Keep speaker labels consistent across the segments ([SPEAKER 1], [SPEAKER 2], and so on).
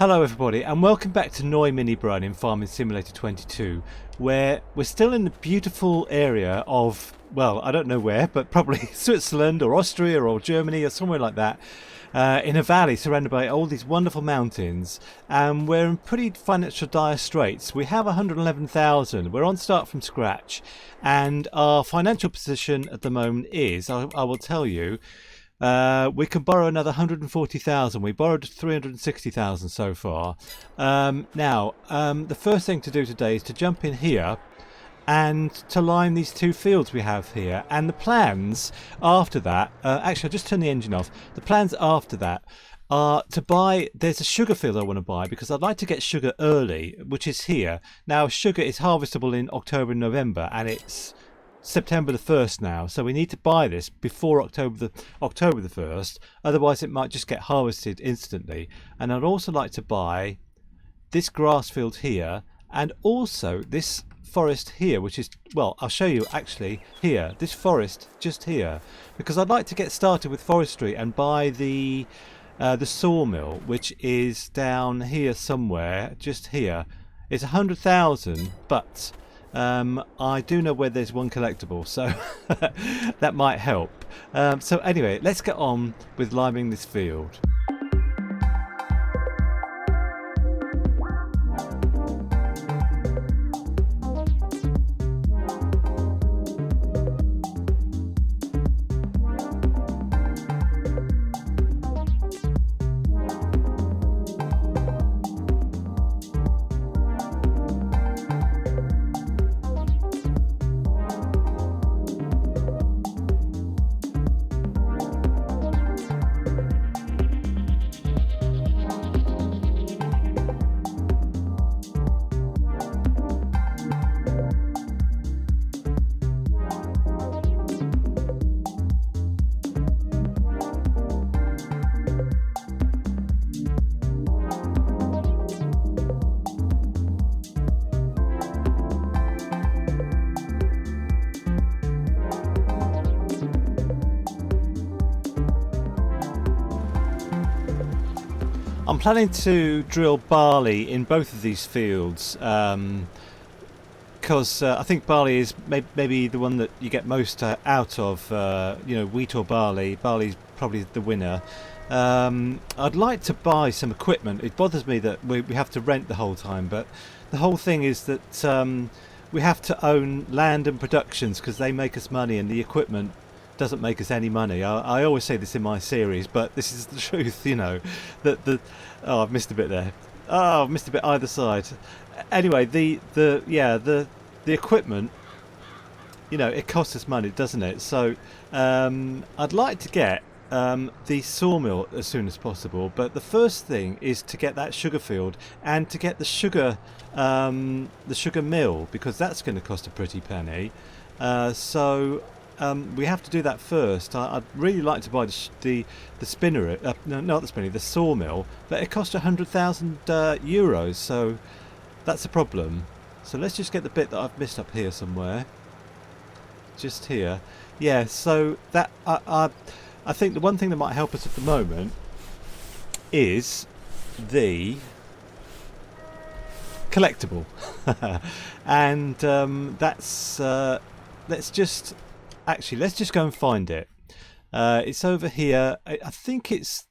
[SPEAKER 1] Hello everybody and welcome back to Neu-Minibrunn in Farming Simulator 22, where we're still in the beautiful area of, well, I don't know where, but probably Switzerland or Austria or Germany or somewhere like that, in a valley surrounded by all these wonderful mountains, and we're in pretty financial dire straits. We have 111,000, we're on start from scratch, and our financial position at the moment is, I will tell you, we can borrow another 140,000. We borrowed 360,000 so far. The first thing to do today is to jump in here and to line these two fields we have here. And the plans after that, actually I'll just turn the engine off. The plans after that are to buy, there's a sugar field I want to buy because I'd like to get sugar early, which is here. Now sugar is harvestable in October and November, and it's September the 1st now, so we need to buy this before October the 1st, otherwise it might just get harvested instantly. And I'd also like to buy this grass field here and also this forest here, which is, well, I'll show you actually here, this forest just here, because I'd like to get started with forestry and buy the sawmill, which is down here somewhere, just here. It's 100,000, but I do know where there's one collectible, so that might help. So anyway, let's get on with liming this field. I'm planning to drill barley in both of these fields because I think barley is maybe the one that you get most out of, you know, wheat or barley. Barley's probably the winner. I'd like to buy some equipment. It bothers me that we have to rent the whole time, but the whole thing is that we have to own land and productions because they make us money, and the equipment doesn't make us any money. I always say this in my series, but this is the truth, you know. Oh, I've missed a bit there. Oh, I've missed a bit either side. Anyway, the equipment, you know, it costs us money, doesn't it? So I'd like to get the sawmill as soon as possible, but the first thing is to get that sugar field and to get the sugar mill, because that's going to cost a pretty penny. We have to do that first. I'd really like to buy the spinner, no, not the spinner, the sawmill, but it costs 100,000 euros, so that's a problem. So let's just get the bit that I've missed up here somewhere. Just here. Yeah, so that I think the one thing that might help us at the moment is the collectible. And that's let's just go and find it. It's over here. I think it's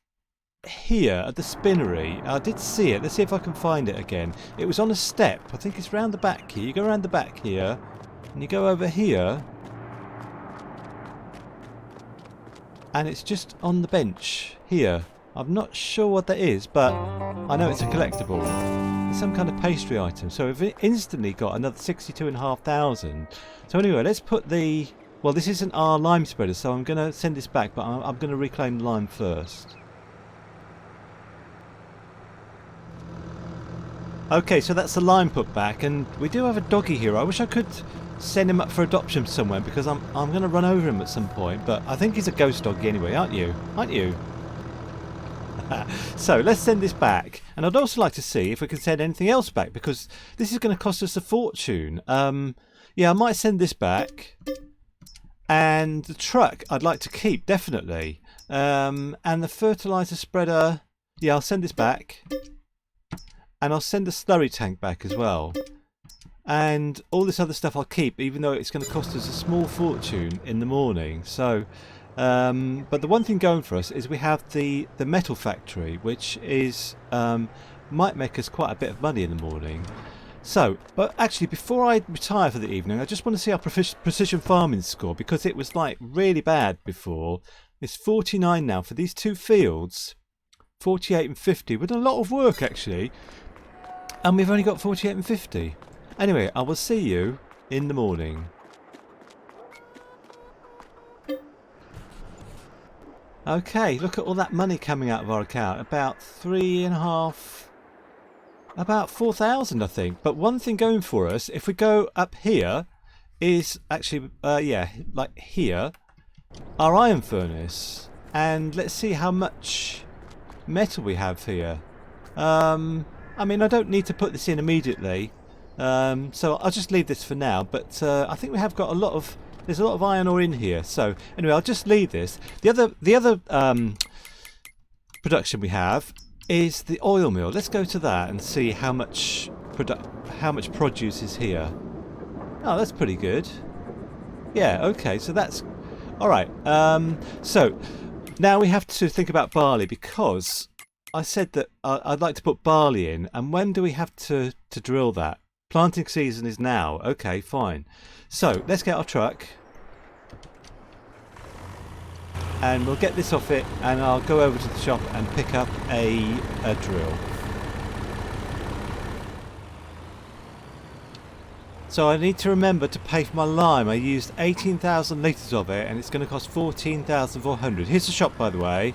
[SPEAKER 1] here at the spinnery. I did see it. Let's see if I can find it again. It was on a step. I think it's round the back here. You go around the back here and you go over here, and it's just on the bench here. I'm not sure what that is, but I know it's a collectible. It's some kind of pastry item. So we've instantly got another 62,500. So anyway, let's put the... Well, this isn't our lime spreader, so I'm going to send this back, but I'm going to reclaim the lime first. Okay, so that's the lime put back, and we do have a doggy here. I wish I could send him up for adoption somewhere, because I'm going to run over him at some point, but I think he's a ghost doggy anyway, aren't you? Aren't you? So let's send this back, and I'd also like to see if we can send anything else back, because this is going to cost us a fortune. Yeah, I might send this back. And the truck I'd like to keep, definitely. And the fertilizer spreader, yeah, I'll send this back. and I'll send the slurry tank back as well. And all this other stuff I'll keep, even though it's going to cost us a small fortune in the morning. So, but the one thing going for us is we have the metal factory, which is might make us quite a bit of money in the morning. So, but actually, before I retire for the evening, I just want to see our precision farming score, because it was like really bad before. It's 49 now for these two fields, 48 and 50, with a lot of work actually, and we've only got 48 and 50. Anyway, I will see you in the morning. Okay, look at all that money coming out of our account. About 3.5, about 4,000 I think. But one thing going for us, if we go up here, is actually, yeah, like here, our iron furnace. And let's see how much metal we have here. I mean, I don't need to put this in immediately. So I'll just leave this for now, but I think we have got there's a lot of iron ore in here. So anyway, I'll just leave this. The other production we have is the oil mill. Let's go to that and see how much produce is here. Oh, that's pretty good. Yeah, okay, so that's all right. So now we have to think about barley, because I said that I'd like to put barley in, and when do we have to drill that? Planting season is now. Okay, fine. So let's get our truck and we'll get this off it, and I'll go over to the shop and pick up a drill. So I need to remember to pay for my lime. I used 18,000 litres of it, and it's going to cost 14,400. Here's the shop, by the way.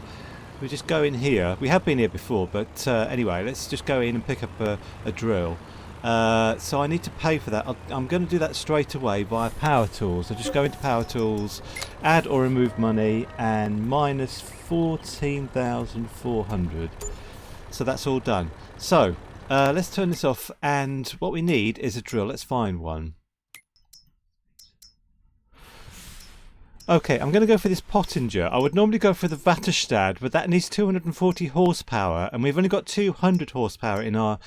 [SPEAKER 1] We just go in here. We have been here before, but anyway, let's just go in and pick up a drill. So I need to pay for that. I'm going to do that straight away via Power Tools. So just go into Power Tools, add or remove money, and minus 14,400. So that's all done. So let's turn this off, and what we need is a drill. Let's find one. Okay, I'm going to go for this Pottinger. I would normally go for the Vatterstad, but that needs 240 horsepower, and we've only got 200 horsepower in our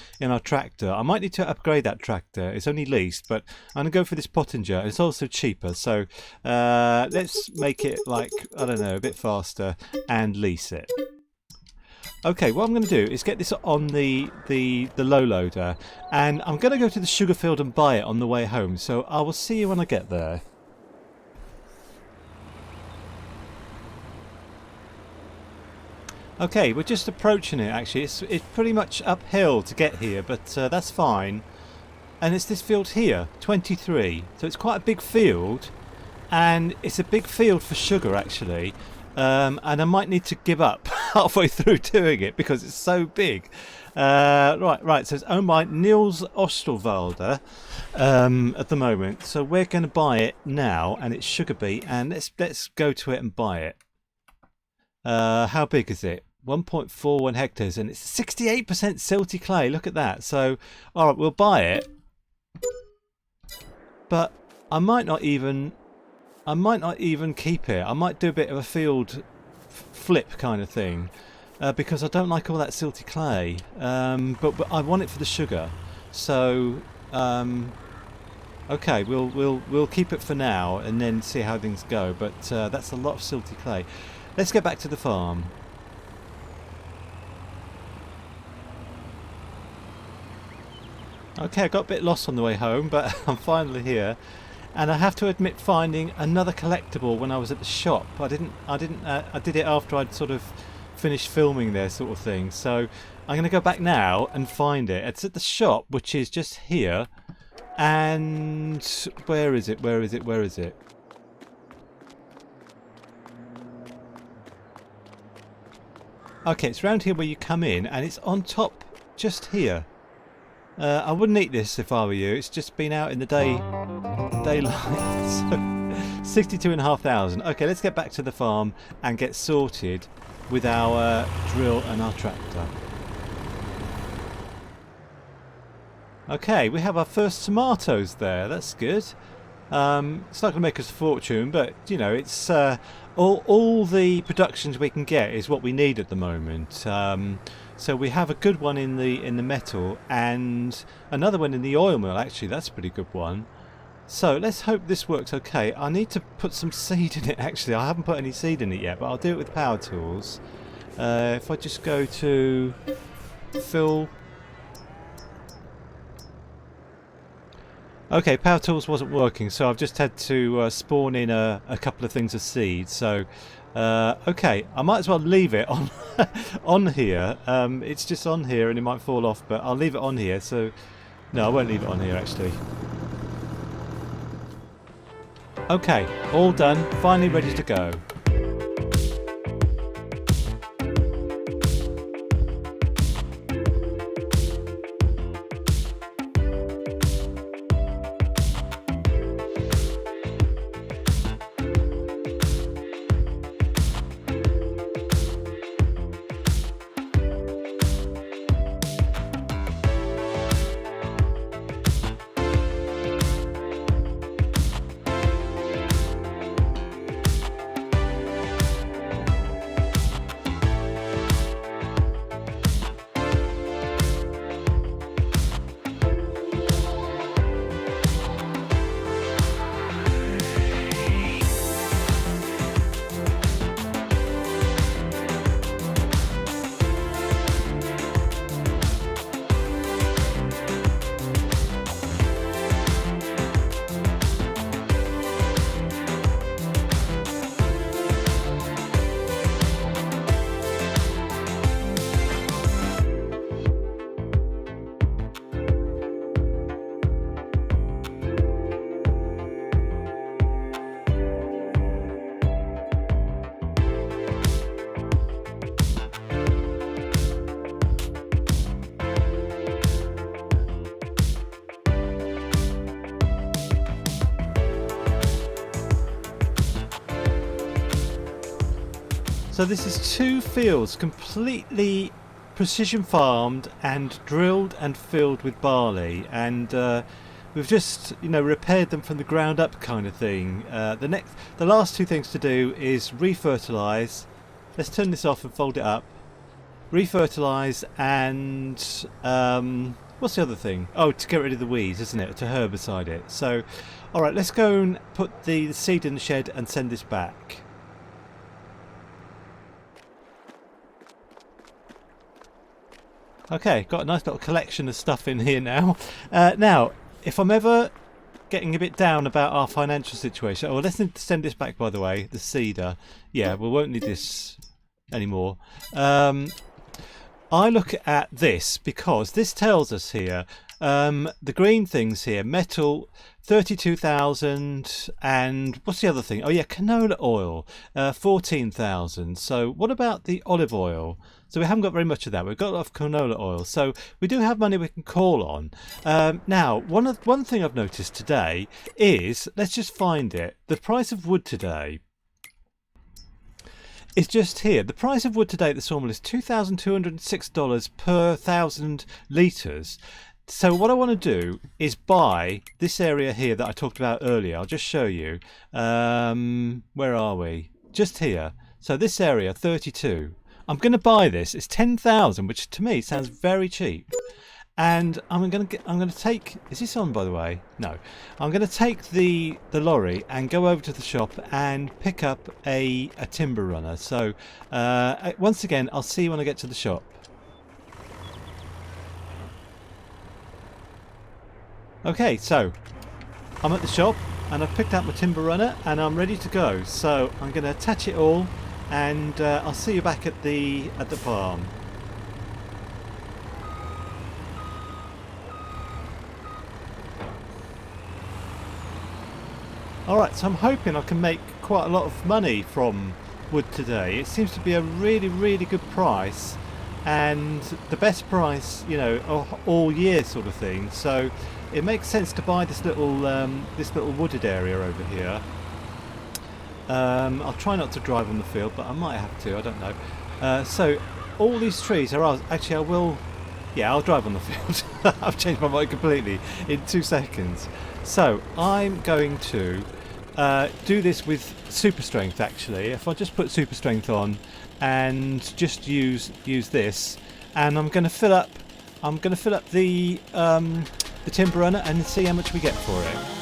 [SPEAKER 1] tractor. I might need to upgrade that tractor. It's only leased, but I'm going to go for this Pottinger. It's also cheaper, so let's make it, like, I don't know, a bit faster and lease it. Okay, what I'm going to do is get this on the low loader, and I'm going to go to the sugar field and buy it on the way home, so I will see you when I get there. Okay, we're just approaching it actually. It's pretty much uphill to get here, but that's fine. And it's this field here, 23. So it's quite a big field, and it's a big field for sugar actually. And I might need to give up halfway through doing it because it's so big. Right. So it's owned by Niels Osterwalder at the moment. So we're going to buy it now, and it's sugar beet. And let's go to it and buy it. How big is it? 1.41 hectares, and it's 68% silty clay. Look at that. So, all right, we'll buy it, but I might not even keep it. I might do a bit of a field flip kind of thing, because I don't like all that silty clay. But I want it for the sugar. So, okay, we'll keep it for now and then see how things go. But that's a lot of silty clay. Let's get back to the farm. Okay, I got a bit lost on the way home, but I'm finally here, and I have to admit finding another collectible when I was at the shop. I did it after I'd sort of finished filming there, sort of thing. So I'm going to go back now and find it. It's at the shop, which is just here. And where is it? Where is it? Where is it? Okay, it's around here where you come in, and it's on top, just here. I wouldn't eat this if I were you. It's just been out in the daylight. So 62,500. Okay, let's get back to the farm and get sorted with our drill and our tractor. Okay, we have our first tomatoes there. That's good. It's not going to make us a fortune, but you know, it's all the productions we can get is what we need at the moment. So we have a good one in the metal and another one in the oil mill. Actually, that's a pretty good one. So let's hope this works okay. I need to put some seed in it. Actually, I haven't put any seed in it yet, but I'll do it with power tools. If I just go to fill. Okay, power tools wasn't working, so I've just had to spawn in a couple of things of seed. So, okay, I might as well leave it on on here. It's just on here, and it might fall off, but I'll leave it on here. So, no, I won't leave it on here actually. Okay, all done. Finally ready to go. So this is 2 fields completely precision farmed and drilled and filled with barley, and we've just, you know, repaired them from the ground up kind of thing. The last 2 things to do is refertilise. Let's turn this off and fold it up. Refertilise and what's the other thing? Oh, to get rid of the weeds, isn't it? To herbicide it. So, all right, let's go and put the seed in the shed and send this back. Okay, got a nice little collection of stuff in here now. Now, if I'm ever getting a bit down about our financial situation... Oh, let's send this back, by the way, the cedar. Yeah, we won't need this anymore. I look at this because this tells us here, the green things here, metal, 32,000, and what's the other thing? Oh yeah, canola oil, 14,000. So what about the olive oil? So we haven't got very much of that. We've got a lot of canola oil. So we do have money we can call on. Now, one thing I've noticed today is, let's just find it. The price of wood today is just here. The price of wood today at the sawmill is $2,206 per 1,000 litres. So what I want to do is buy this area here that I talked about earlier. I'll just show you. Where are we? Just here. So this area, 32. I'm going to buy this. It's 10,000, which to me sounds very cheap. And I'm going to take. Is this on, by the way? No. I'm going to take the lorry and go over to the shop and pick up a timber runner. So once again, I'll see you when I get to the shop. Okay, so I'm at the shop and I've picked up my timber runner and I'm ready to go. So I'm going to attach it all, and I'll see you back at the farm. Alright, so I'm hoping I can make quite a lot of money from wood today. It seems to be a really, really good price, and the best price, you know, all year sort of thing. So it makes sense to buy this little wooded area over here. I'll try not to drive on the field, but I might have to, I don't know. So all these trees are, actually I will, yeah, I'll drive on the field. I've changed my mind completely in 2 seconds. So I'm going to do this with super strength. Actually, if I just put super strength on and just use this, and I'm going to fill up the timber runner and see how much we get for it.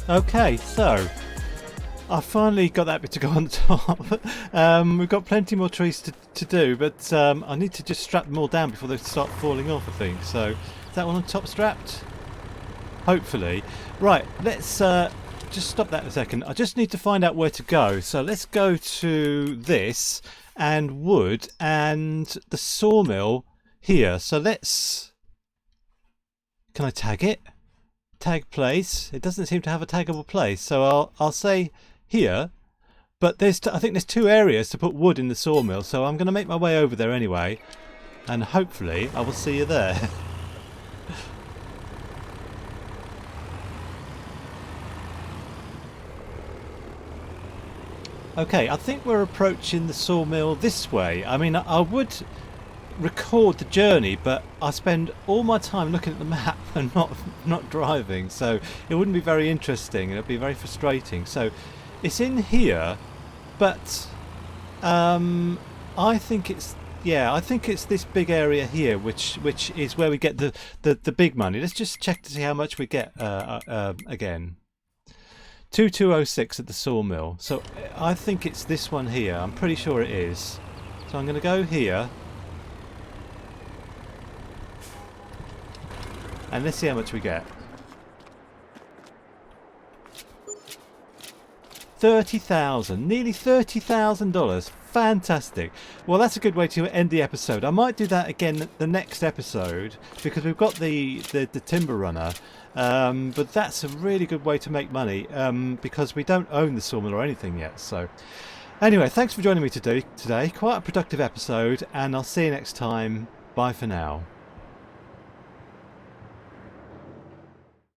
[SPEAKER 1] Okay, so I finally got that bit to go on top. We've got plenty more trees to do, but I need to just strap them all down before they start falling off, I think. So, is that one on top strapped? Hopefully. Right, let's just stop that a second. I just need to find out where to go. So let's go to this, and wood, and the sawmill here. So let's... Can I tag it? Tag place. It doesn't seem to have a taggable place, so I'll say here, but I think there's two areas to put wood in the sawmill, so I'm going to make my way over there anyway, and hopefully I will see you there. Okay, I think we're approaching the sawmill this way. I mean, I would record the journey, but I spend all my time looking at the map and not driving, so it wouldn't be very interesting and it'd be very frustrating. So it's in here, but I think it's this big area here, which is where we get the big money. Let's just check to see how much we get again. 2206 at the sawmill. So I think it's this one here. I'm pretty sure it is. So I'm going to go here. And let's see how much we get. $30,000, nearly $30,000. Fantastic. Well, that's a good way to end the episode. I might do that again the next episode because we've got the timber runner. But that's a really good way to make money because we don't own the sawmill or anything yet. So anyway, thanks for joining me today. Quite a productive episode, and I'll see you next time. Bye for now.